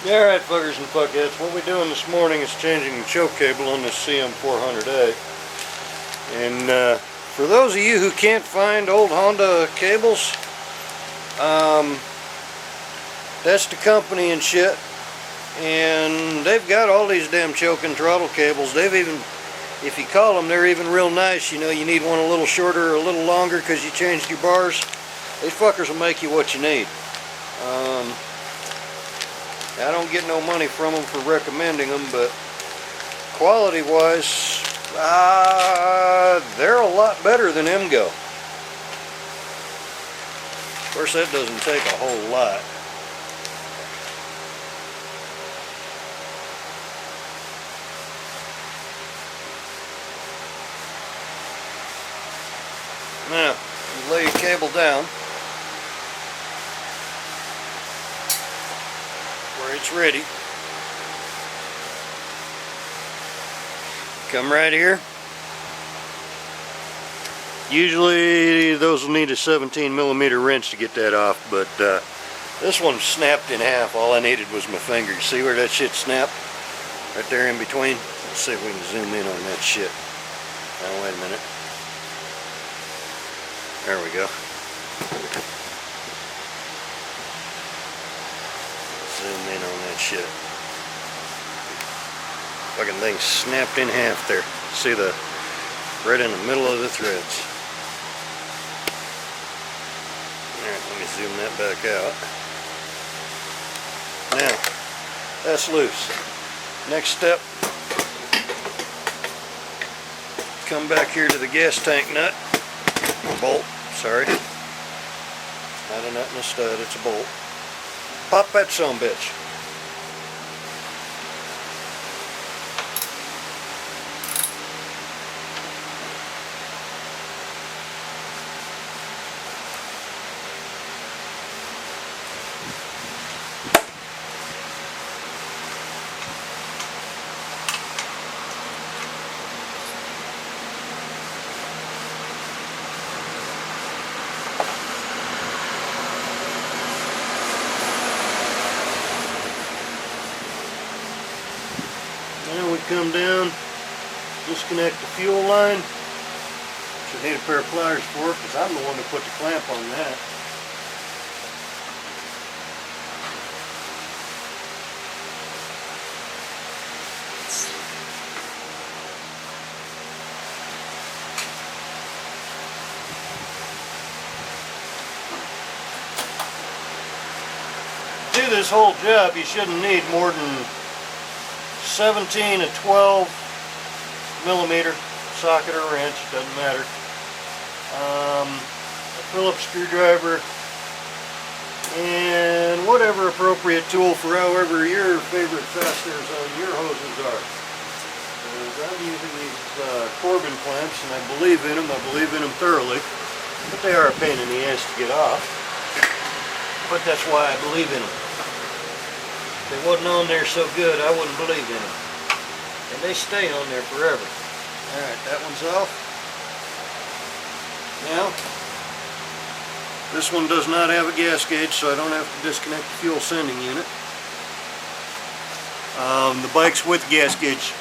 Alright, fuckers and fuckheads, what we're doing this morning is changing the choke cable on this CM400A. And for those of you who can't find old Honda cables, that's the company and shit. And they've got all these damn choke and throttle cables. They've even, if you call them, they're even real nice. You know, you need one a little shorter or a little longer because you changed your bars. These fuckers will make you what you need. I don't get no money from them for recommending them, but quality-wise, they're a lot better than MGO. Of course, that doesn't take a whole lot. Now, you lay your cable down where it's ready. Come right here. Usually those will need a 17mm wrench to get that off, but this one snapped in half. All I needed was my finger. You see where that shit snapped? Right there in between. Let's see if we can zoom in on that shit. Now wait a minute. There we go. Zoom in on that shit. Fucking thing snapped in half there. See the right in the middle of the threads. Alright, let me zoom that back out. Now, that's loose. Next step, come back here to the gas tank nut. Bolt, sorry. Not a nut and a stud, it's a bolt. Pop that sumbitch. Now we come down, disconnect the fuel line. Should need a pair of pliers for it because I'm the one who put the clamp on that. To do this whole job, you shouldn't need more than 17 to 12mm socket or wrench, doesn't matter. A Phillips screwdriver, and whatever appropriate tool for however your favorite fasteners on your hoses are. I'm using these Corbin clamps, and I believe in them. I believe in them thoroughly, but they are a pain in the ass to get off. But that's why I believe in them. If they wasn't on there so good, I wouldn't believe in them. And they stay on there forever. Alright, that one's off. Now, this one does not have a gas gauge, so I don't have to disconnect the fuel sending unit. The bikes with gas gauge,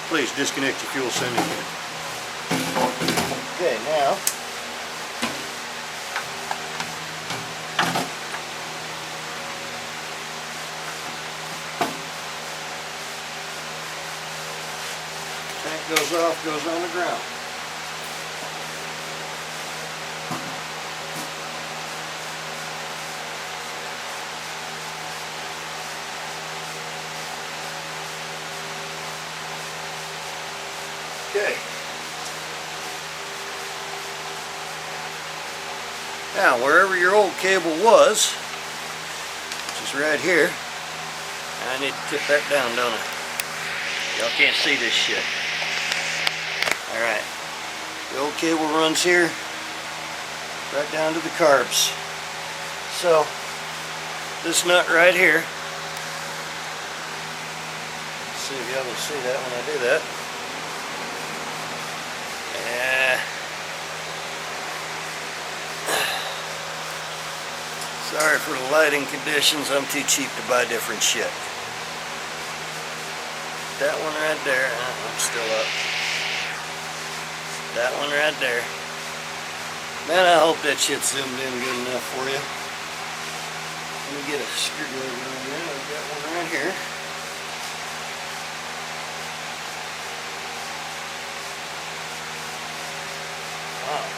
please disconnect your fuel sending unit. Okay, now, goes off, goes on the ground. Okay. Now, wherever your old cable was, which is right here, I need to tip that down, don't I? Y'all can't see this shit. Alright, the old cable runs here, right down to the carbs. So, this nut right here, let's see if y'all can see that when I do that. Sorry for the lighting conditions, I'm too cheap to buy different shit. That one right there. I'm still up. That one right there. Man, I hope that shit's zoomed in good enough for you. Let me get a screwdriver on there. I've got one right here. Wow.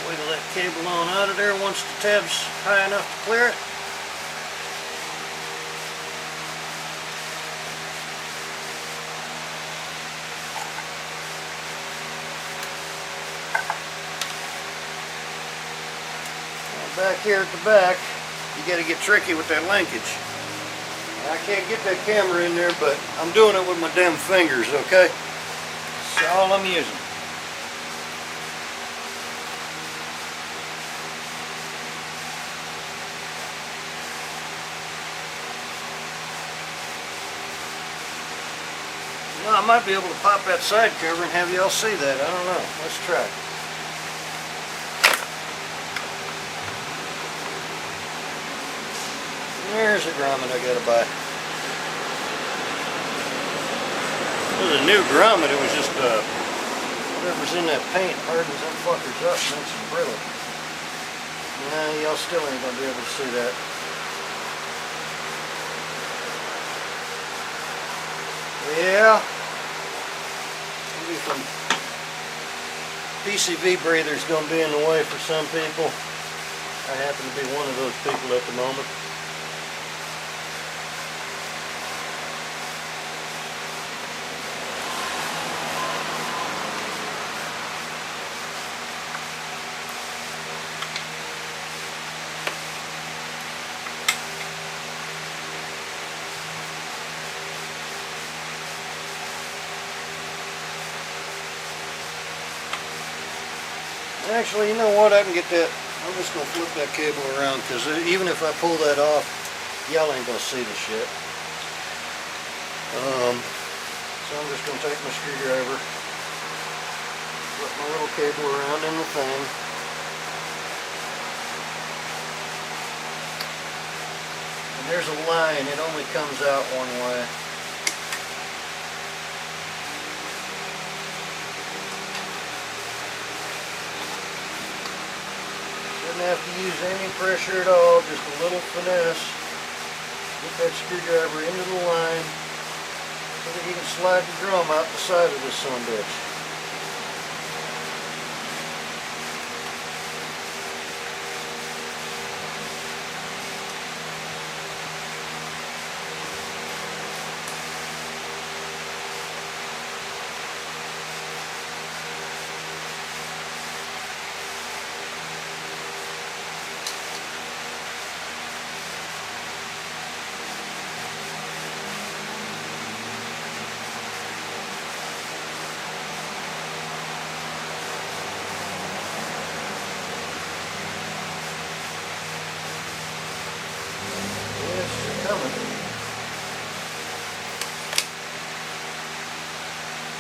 Wiggle that cable on out of there once the tab's high enough to clear it. Now back here at the back, you got to get tricky with that linkage. I can't get that camera in there, but I'm doing it with my damn fingers, okay? That's all I'm using. Well, I might be able to pop that side cover and have y'all see that. I don't know. Let's try. There's a grommet I gotta buy. It was a new grommet. It was just whatever's in that paint hardens them fuckers up and makes them brittle. Nah, y'all still ain't gonna be able to see that. Yeah. Maybe some PCV breather's gonna be in the way for some people. I happen to be one of those people at the moment. Actually, you know what? I can get that. I'm just going to flip that cable around because even if I pull that off, y'all ain't going to see the shit. So I'm just going to take my screwdriver, flip my little cable around in the thing. And there's a line. It only comes out one way. Didn't have to use any pressure at all, just a little finesse. Get that screwdriver into the line so that you can slide the drum out the side of this sumbitch. Coming.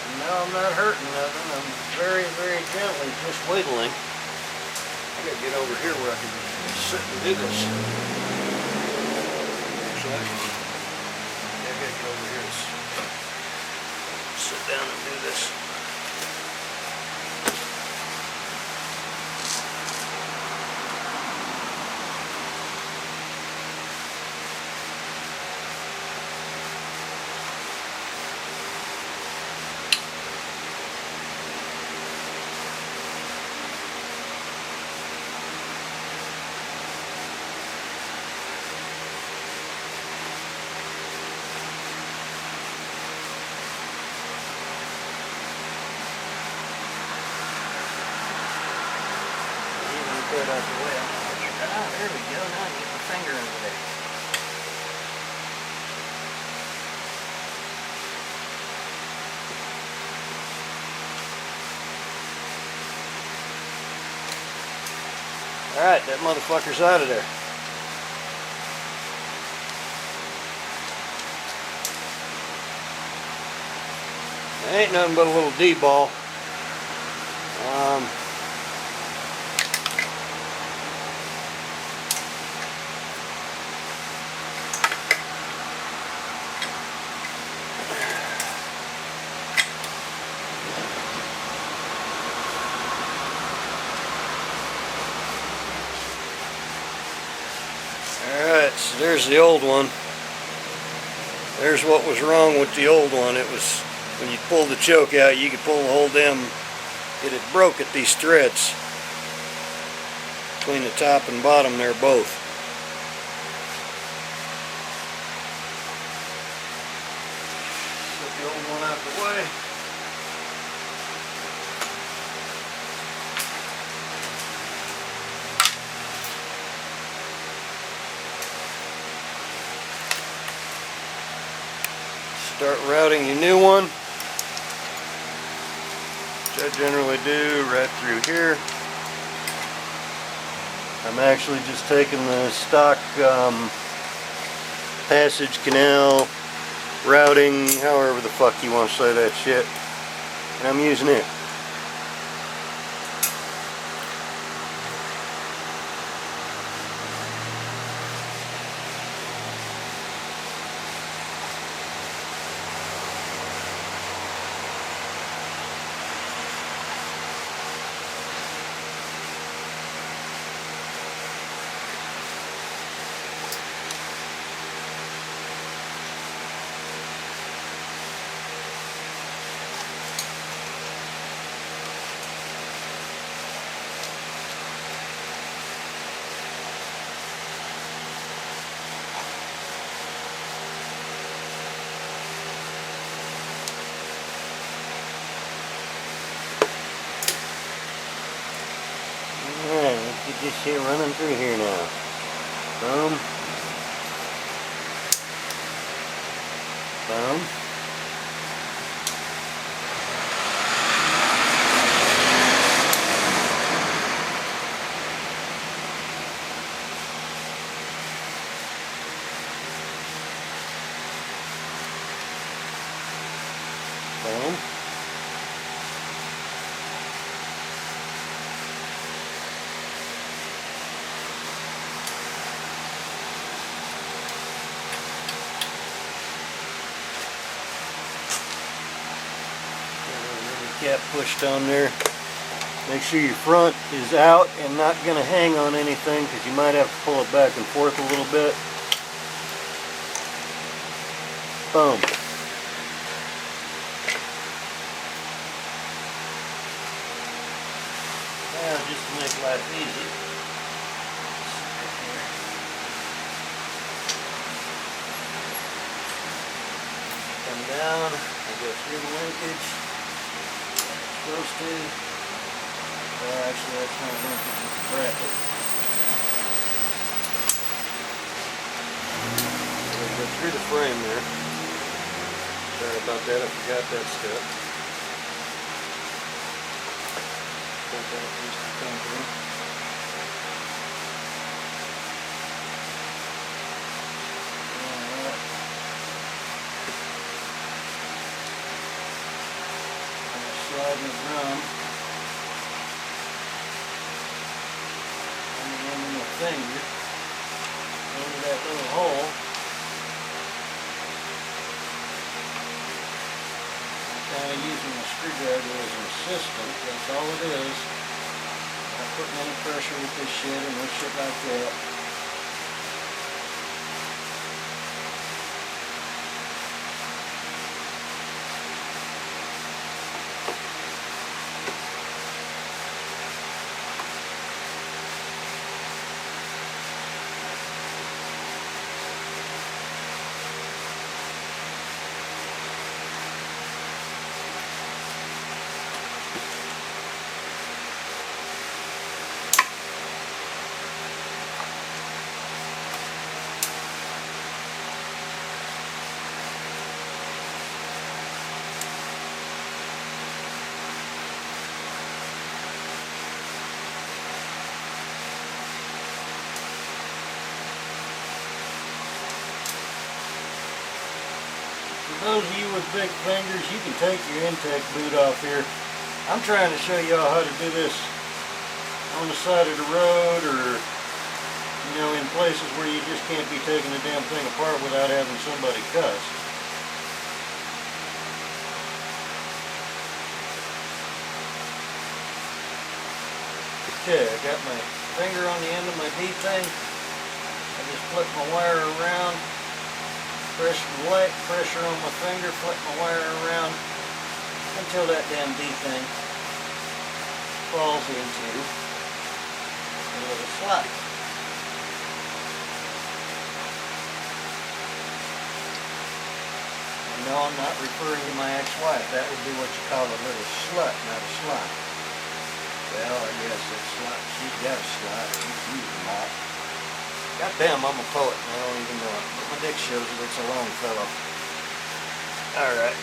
And now I'm not hurting nothing. I'm very, very gently just wiggling. I gotta get over here where I can sit and do this. Actually, I gotta get over here and sit down and do this. Out the way. There we go. Now I get my finger under there. Alright, that motherfucker's out of there. Ain't nothing but a little D-ball. Alright, so there's the old one. There's what was wrong with the old one. It was when you pull the choke out, you could pull the whole damn, it had broke at these threads. Between the top and bottom, they're both. Put the old one out the way. Start routing your new one, which I generally do right through here. I'm actually just taking the stock passage, canal, routing, however the fuck you want to say that shit, and I'm using it. Alright, let's get this shit running through here now. Boom. Boom. Boom. Cap pushed on there. Make sure your front is out and not going to hang on anything, because you might have to pull it back and forth a little bit. Boom. Now, just to make life easy, come down and go through the linkage. Supposed to. Well, actually, that's not linkage, it's a bracket. So go through the frame there. Sorry about that, I forgot that step. Pull that piece to come through. Alright. Slide the drum and then with my finger into that little hole. I'm kind of using a screwdriver as an assistant. That's all it is. Not putting any pressure with this shit and no shit like that. For those of you with big fingers, you can take your intake boot off here. I'm trying to show y'all how to do this on the side of the road, or you know, in places where you just can't be taking the damn thing apart without having somebody cuss. Okay, I got my finger on the end of my D-thing. I just flip my wire around, press the light, pressure on my finger, flip my wire around until that damn D-thing falls into a little slot. No, I'm not referring to my ex-wife. That would be what you call a little slut, not a slut. Well, I guess that slut, she's got a slut. She's used a lot. Goddamn, I'm a poet and I don't even know it. But my dick shows that it's a Longfellow. Alright.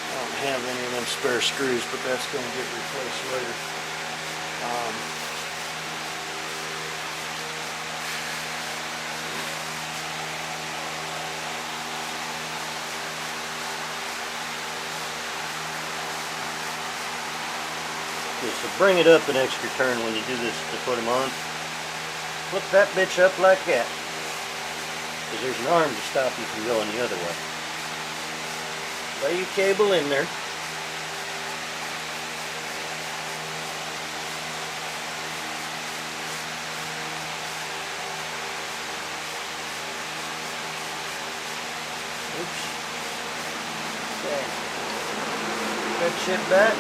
I don't have any of them spare screws, but that's going to get replaced later. So bring it up an extra turn when you do this to put them on. Flip that bitch up like that, because there's an arm to stop you from going the other way. Lay your cable in there. Oops. Okay. Put that shit back.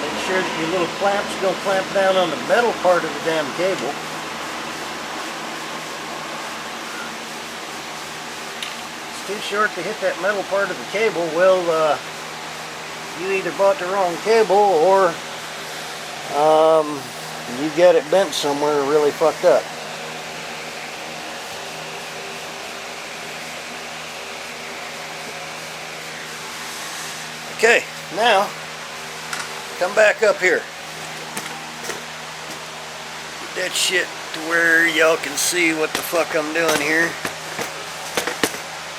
Make sure that your little clamps don't clamp down on the metal part of the damn cable. It's too short to hit that metal part of the cable. Well, you either bought the wrong cable or you got it bent somewhere really fucked up. Okay, now come back up here. Get that shit to where y'all can see what the fuck I'm doing here.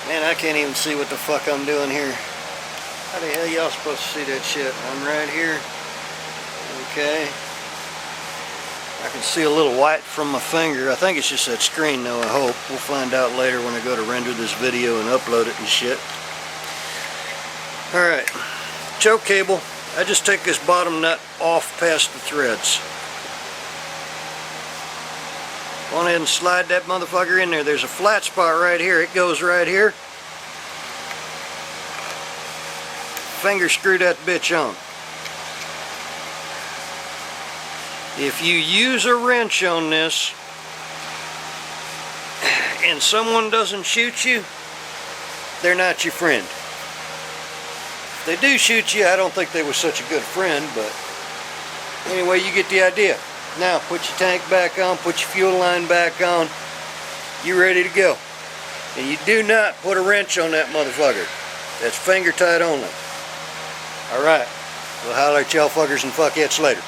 Man, I can't even see what the fuck I'm doing here. How the hell y'all supposed to see that shit? I'm right here. Okay. I can see a little white from my finger. I think it's just that screen though, I hope. We'll find out later when I go to render this video and upload it and shit. Alright. Choke cable. I just take this bottom nut off past the threads. Go ahead and slide that motherfucker in there. There's a flat spot right here. It goes right here. Finger screw that bitch on. If you use a wrench on this and someone doesn't shoot you, they're not your friend. If they do shoot you, I don't think they were such a good friend, but anyway, you get the idea. Now, put your tank back on, put your fuel line back on. You're ready to go. And you do not put a wrench on that motherfucker. That's finger tight only. Alright, we'll holler at y'all fuckers and fuckheads later.